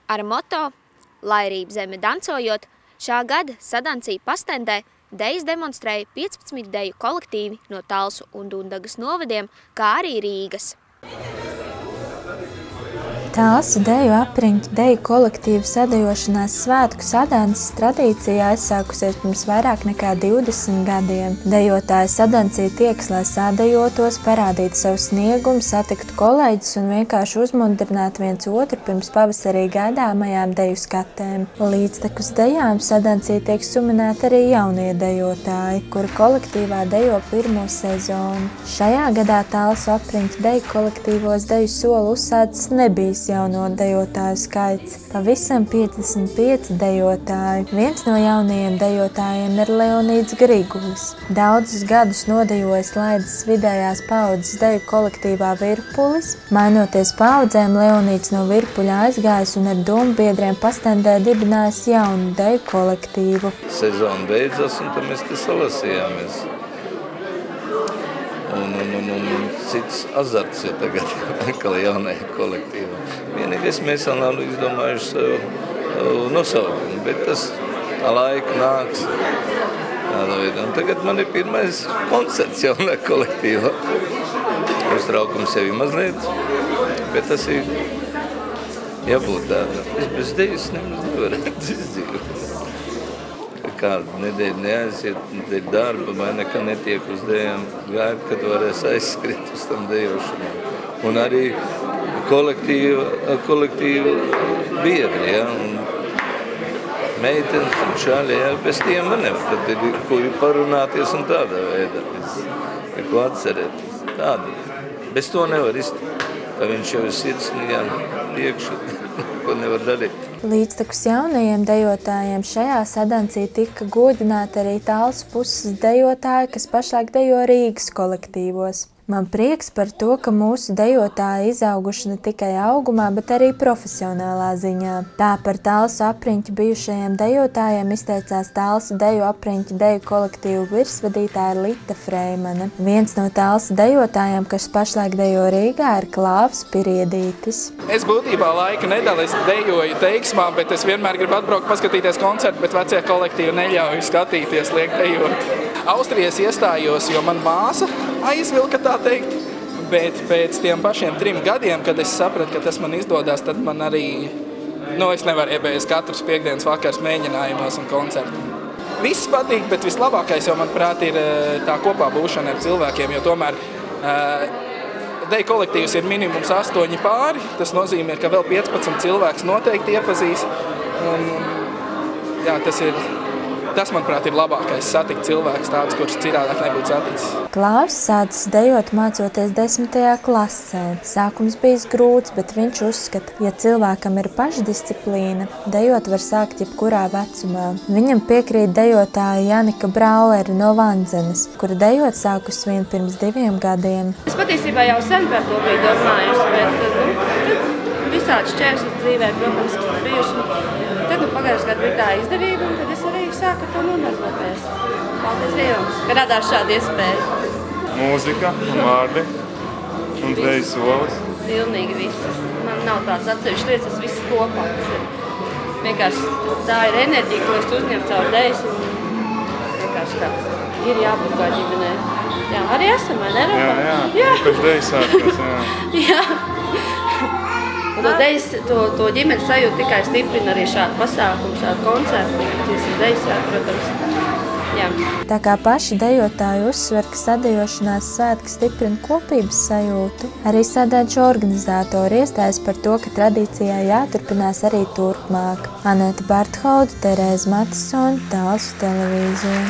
Ar moto "Lai arī zeme dancojot", šā gada Sadancī pastendē dejas demonstrēja 15 deju kolektīvi no Talsu un Dundagas novadiem, kā arī Rīgas. Talsu deju apriņķu deju kolektīvu sadejošanās svētku sadances tradīcija aizsākusies pirms vairāk nekā 20 gadiem. Dejotāji Sadancī tiekas, lai sadejotos, parādītu savu sniegumu, satiktu kolēģus un vienkārši uzmundrinātu viens otru pirms pavasarī gaidāmajām deju skatēm. Līdztekus dejām Sadancī tiek suminēti arī jaunie dejotāji, kuri kolektīvā dejo pirmo sezonu. Šajā gadā Talsu apriņķu deju kolektīvos deju soli uzsācis nebijis jauno dejotāju skaits. Pavisam 55 dejotāji. Viens no jaunajiem dejotājiem ir Leonīds Grigulis. Daudzus gadus nodejojis Laidas vidējās paaudzes deju kolektīvā Virpulis. Mainoties paaudzēm, Leonīds no Virpuļa aizgājis un ar dombiedriem pastendē dibinājis jaunu deju kolektīvu. Sezona beidzas un tad mēs te salasījāmies. Un cits azarts ir tagad atkal jaunajā kolektīvā. Vienīgais mēs vēl nav izdomājuši savu nosaukumu, bet tas laika nāks. Un tagad man ir pirmais koncerts jaunajā kolektīvā. Uztraukums sevi mazliet, bet tas ir jābūt tāda. Es bez dejas nemaz nevarētu izdzīvot. Kādu nedēļu neaiziet, nedēļu darba, vai nekā netiek uz dejām, gaida, kad varēs aizskriet uz tam dejošanām. Un arī kolektīvu biedri, ja, un meitenes un čāļi, ja, bez tiem man nevar, tad ir kuri parunāties un tādā veidā, ko atcerēties. Tāda. Bez to nevar iztikt, ka viņš jau ir sirsnījā priekšu, ko nevar darīt. Līdztekus jaunajiem dejotājiem šajā Sadancī tika godināti arī Talsu puses dejotāji, kas pašlaik dejo Rīgas kolektīvos. Man prieks par to, ka mūsu dejotāji izauguši ne tikai augumā, bet arī profesionālā ziņā. Tā par Talsu apriņķu bijušajiem dejotājiem izteicās Talsu deju apriņķu deju kolektīvu virsvadītāja Lita Freimane. Viens no Talsu dejotājiem, kas pašlaik dejo Rīgā, ir Klāvs Piriedītis. Es būtībā laika nedēļu dejoju teiksmā, bet es vienmēr gribu atbraukt paskatīties koncertu, bet vecie kolektīvi neļauj skatīties, liek dejot. Austrijas iestājos, jo man māsa aizvilka, tā teikt, bet pēc tiem pašiem 3 gadiem, kad es sapratu, ka tas man izdodas, tad man arī, es nevaru iebējas katrs piekdienas vakars mēģinājumos un koncertu. Viss patīk, bet vislabākais jau, manuprāt, ir tā kopā būšana ar cilvēkiem, jo tomēr deju kolektīvs ir minimums 8 pāri, tas nozīmē, ka vēl 15 cilvēks noteikti iepazīs, un jā, tas, manuprāt, ir labākais satikt cilvēks tāds, kurš citādāk nebūtu saticis. Klāvs sācis dejot mācoties 10. klasē. Sākums bijis grūts, bet viņš uzskata, ja cilvēkam ir pašdisciplīna, dejot var sākt jebkurā vecumā. Viņam piekrīt dejotāja Janika Brauleri no Vandzenes, kura dejot sākus vien pirms 2 gadiem. Es patiesībā jau sen par to biju domājusi, bet visādi šķērslis dzīvē, protams, kas bijuši. Tad pagājušajā gadā bija tā izdevība, un tad es arī sāku ar to nodarboties. Paldies Dievam, ka radās šāda iespēja. Mūzika un vārdi un deju solis. Pilnīgi visas. Man nav tāds atsevišķs lietas, tas viss kopā. Tas ir vienkārši tā ir enerģija, ko es uzņemu caur dejas, un vienkārši tāds ir jābūt kā ģimenē. Jā, arī esam, vai ne? Jā, pēc dejas sākās, jā. Jā. Un to ģimenes sajūtu tikai stiprina arī šādu pasākumu, šādu koncertu, kas ir dejas, protams. Jā. Tā kā paši dejotāji uzsver, ka sadejošanās svētki stiprina kopības sajūtu, arī sadanču organizatori iestājas par to, ka tradīcijā jāturpinās arī turpmāk. Aneta Barthauda, Terēza Matisone, Talsu televīzija.